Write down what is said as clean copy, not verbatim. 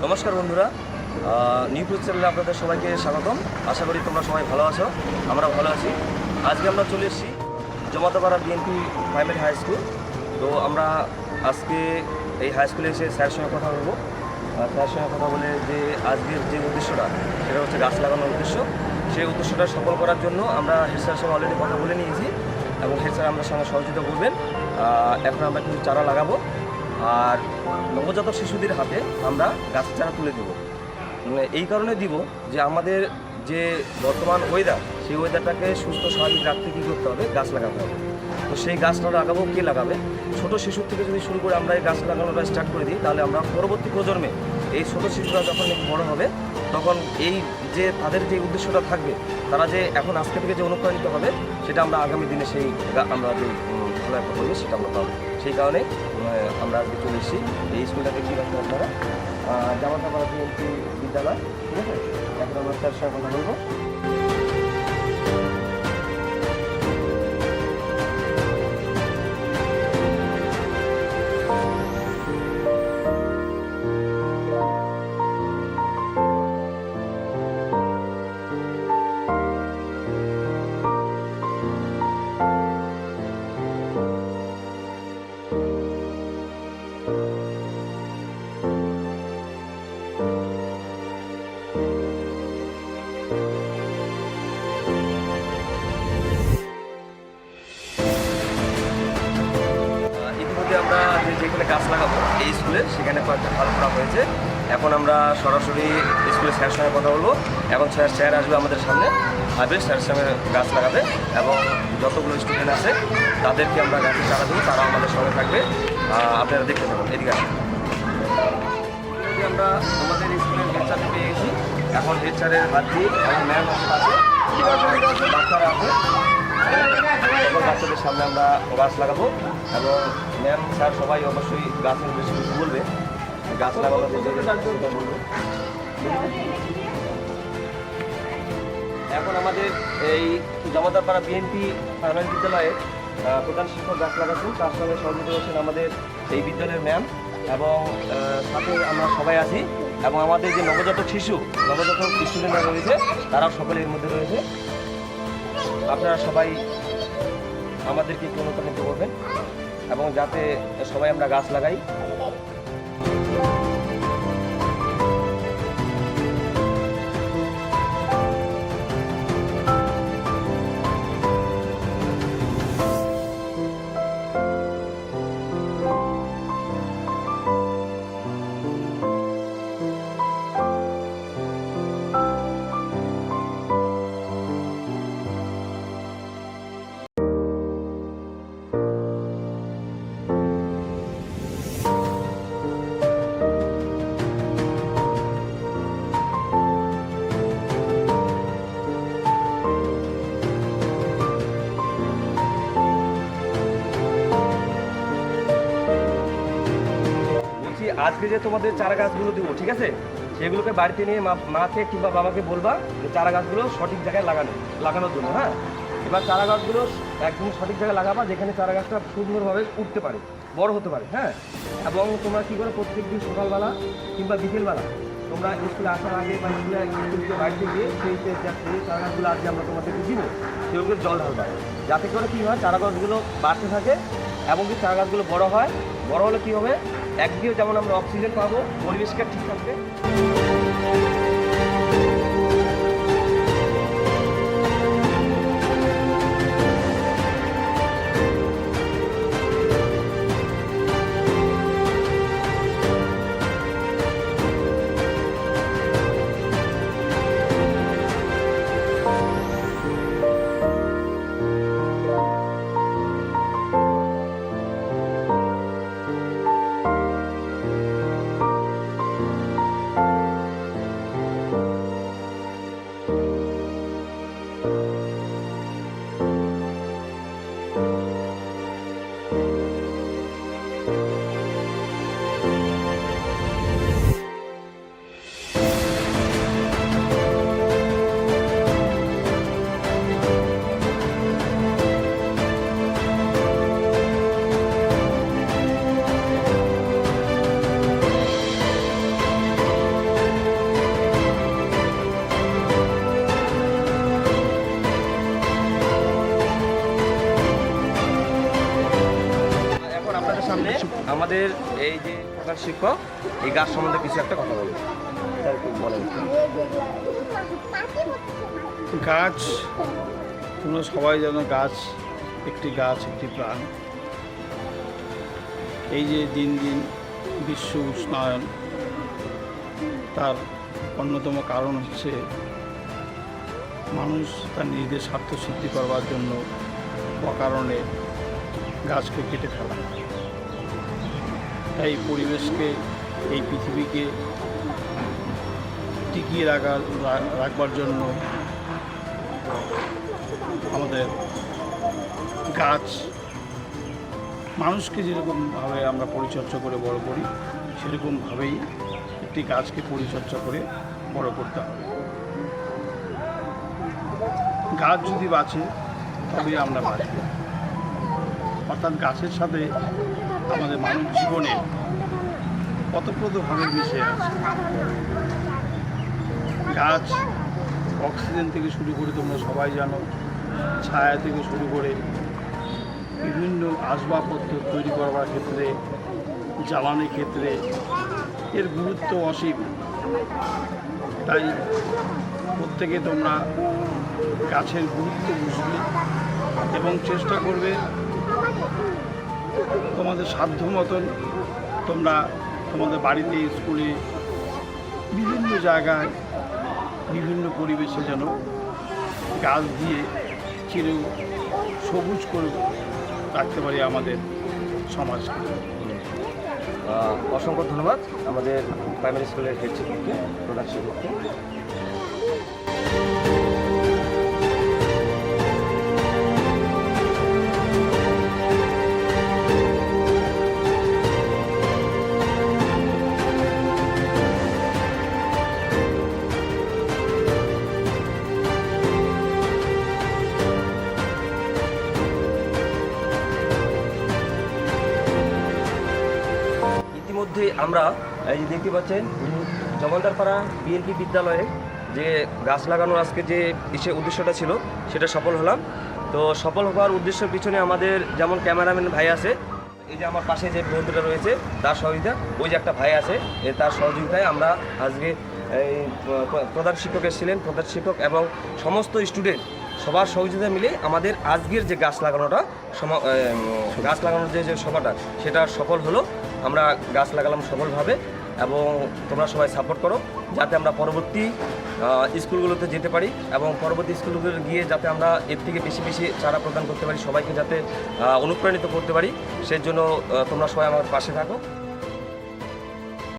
নমস্কার বন্ধুরা, new food চ্যানেলে আপনাদের সবাইকে স্বাগতম। আশা করি তোমরা সবাই ভালো আছো, আমরা ভালো আছি। আজকে আমরা চলে এসেছি জমাতাপাড়া বিএনপি প্রাইমারি হাই স্কুল। তো আমরা আজকে এই হাই স্কুলে এসে স্যারের সঙ্গে কথা বলবো। স্যারের সঙ্গে কথা বলে যে আজকের যে উদ্দেশ্যটা, সেটা হচ্ছে গাছ লাগানোর উদ্দেশ্য। সেই উদ্দেশ্যটা সফল করার জন্য আমরা হেড স্যারের সঙ্গে অলরেডি কথা বলে নিয়েছি এবং হেড স্যার আমাদের সঙ্গে সহযোগিতা করবেন। এখন আমরা কিছু চারা লাগাবো আর নবজাতক শিশুদের হাতে আমরা গাছের চারা তুলে দেবো। এই কারণে দিব যে আমাদের যে বর্তমান ওয়েদার, সেই ওয়েদারটাকে সুস্থ স্বাভাবিক রাখতে কী করতে হবে, গাছ লাগাতে হবে। তো সেই গাছটা লাগাবো, কে লাগাবে? ছোটো শিশুর থেকে যদি শুরু করে আমরা এই গাছ লাগানোটা স্টার্ট করে দিই, তাহলে আমরা পরবর্তী প্রজন্মে এই ছোটো শিশুরা যখন একটু বড়ো হবে, তখন এই যে তাদের যে উদ্দেশ্যটা থাকবে, তারা যে এখন আজকে থেকে যে অনুপ্রাণিত হবে, সেটা আমরা আগামী দিনে সেই আমরা যে ভালো একটা করবে সেটা আমরা পাবো। সেই কারণে আমরা আজকে চলে এসেছি। এই স্কুলটা দেখতে পাচ্ছেন আপনারা, জামাতাপাড়া বিএনপি বিদ্যালয়, ঠিক আছে? এখন আমরা স্যারের সঙ্গে কথা বলবো। আমরা যেখানে গাছ লাগাবো এই স্কুলে, সেখানে কয়েকটা ভালো করা হয়েছে। এখন আমরা সরাসরি স্কুলের স্যারের সঙ্গে কথা বলবো। এখন স্যার আসবে আমাদের সামনে, স্যারের সঙ্গে গাছ লাগাবে এবং যতগুলো স্টুডেন্ট আছে তাদেরকে আমরা গাছের চারা দেবো, তারা আমাদের সঙ্গে থাকবে। আপনারা দেখতে পাবেন, এদিকে আসেন। আমরা আমাদের স্কুলের হেড স্যারকে পেয়ে গেছি। এখন হেড স্যারের হাত দিয়ে এবং ম্যাম আছে, বাচ্চারা আছে, বাচ্চাদের সামনে আমরা গাছ লাগাবো এবং ম্যাম স্যার সবাই অবশ্যই গাছের বেশি বলবে, গাছ লাগানো বলবো। এখন আমাদের এই জামাতাপাড়া বিএনপি প্রাইমারি বিদ্যালয়ের প্রধান শিক্ষক গাছ লাগাচ্ছেন, তার সঙ্গে সহযোগিতা করছেন আমাদের এই বিদ্যালয়ের ম্যাম এবং সাথে আমরা সবাই আছি। এবং আমাদের যে নবজাতক স্টুডেন্টরা রয়েছে, তারাও সকলে এর মধ্যে রয়েছে। আপনারা সবাই আমাদেরকে একটু অনুপ্রাণিত করবেন এবং যাতে সবাই আমরা গাছ লাগাই। আজকে যে তোমাদের চারা গাছগুলো দেবো, ঠিক আছে, সেগুলোকে বাড়িতে নিয়ে মাকে কিংবা বাবাকে বলবা যে চারা গাছগুলো সঠিক জায়গায় লাগানোর জন্য। হ্যাঁ, এবার চারা গাছগুলো একদম সঠিক জায়গায় লাগাবা, যেখানে চারা গাছটা সুন্দরভাবে উঠতে পারে, বড় হতে পারে। হ্যাঁ, এবং তোমরা কী করো, প্রত্যেক দিন সকালবেলা কিংবা বিকেলবেলা তোমরা স্কুলে আসার আগে বা স্কুলে বাড়িতে গিয়ে সেই চারা গাছগুলো আজকে আমরা তোমাদেরকে দিব, সেগুলোকে জল ঢালবা, যাতে করে কী হয়, চারা গাছগুলো বাড়তে থাকে এবং কি চারা গাছগুলো বড় হয়। বড় হলে কী হবে, একদিকে যেমন আমরা অক্সিজেন পাবো, পরিবেশটা ঠিক থাকবে। আমাদের এই যে প্রধান শিক্ষক এই গাছ সম্বন্ধে কিছু একটা কথা বলবো, বলেন। গাছ, তোমরা সবাই জানো গাছ একটি প্রাণ। এই যে দিন দিন বিশ্ব উষ্ণায়ন, তার অন্যতম কারণ হচ্ছে মানুষ তার নিজেদের স্বার্থ সিদ্ধি করবার জন্য অকারণে গাছকে কেটে ফেলা। তাই পরিবেশকে, এই পৃথিবীকে টিকিয়ে রাখবার জন্য আমাদের গাছ, মানুষকে যেরকমভাবে আমরা পরিচর্যা করে বড় করি, সেরকমভাবেই একটি গাছকে পরিচর্যা করে বড় করতে হবে। গাছ যদি বাঁচে তবেই আমরা বাঁচব। অর্থাৎ গাছের সাথে আমাদের মানব জীবনে ওতপ্রোতভাবে মিশে আছে। গাছ অক্সিজেন থেকে শুরু করে, তোমরা সবাই জানো, ছায়া থেকে শুরু করে বিভিন্ন আসবাবপত্র তৈরি করবার ক্ষেত্রে, জ্বালানির ক্ষেত্রে এর গুরুত্ব অসীম। তাই প্রত্যেকে তোমরা গাছের গুরুত্ব বুঝবে এবং চেষ্টা করবে তোমাদের সাধ্য মতন তোমরা তোমাদের বাড়িতে, স্কুলে, বিভিন্ন জায়গায়, বিভিন্ন পরিবেশে যেন গাছ দিয়ে চির সবুজ করে রাখতে পারি আমাদের সমাজকে। অসংখ্য ধন্যবাদ আমাদের প্রাইমারি স্কুলের হেড শিক্ষককে, প্রধান শিক্ষককে। ইতিমধ্যে আমরা এই যে দেখতে পাচ্ছেন জমালদারপাড়া বিএনপি বিদ্যালয়ে যে গাছ লাগানোর আজকে যে উদ্দেশ্যটা ছিল সেটা সফল হলাম। তো সফল হওয়ার উদ্দেশ্যের পিছনে আমাদের যেমন ক্যামেরাম্যান ভাই আছে, এই যে আমার পাশে যে বন্ধুটা রয়েছে তার সহযোগিতা, ওই যে একটা ভাই আছে তার সহযোগিতায় আমরা আজকে এই প্রধান শিক্ষক এসেছিলেন, প্রধান শিক্ষক এবং সমস্ত স্টুডেন্ট সবার সহযোগিতা মিলে আমাদের আজকের যে গাছ লাগানোর যে সভাটা সেটা সফল হলো। আমরা গাছ লাগালাম সফলভাবে এবং তোমরা সবাই সাপোর্ট করো যাতে আমরা পরবর্তী স্কুলগুলোতে যেতে পারি এবং পরবর্তী স্কুলগুলোতে গিয়ে যাতে আমরা এর থেকে বেশি বেশি চারা প্রদান করতে পারি, সবাইকে যাতে অনুপ্রাণিত করতে পারি, সেই জন্য তোমরা সবাই আমার পাশে থাকো।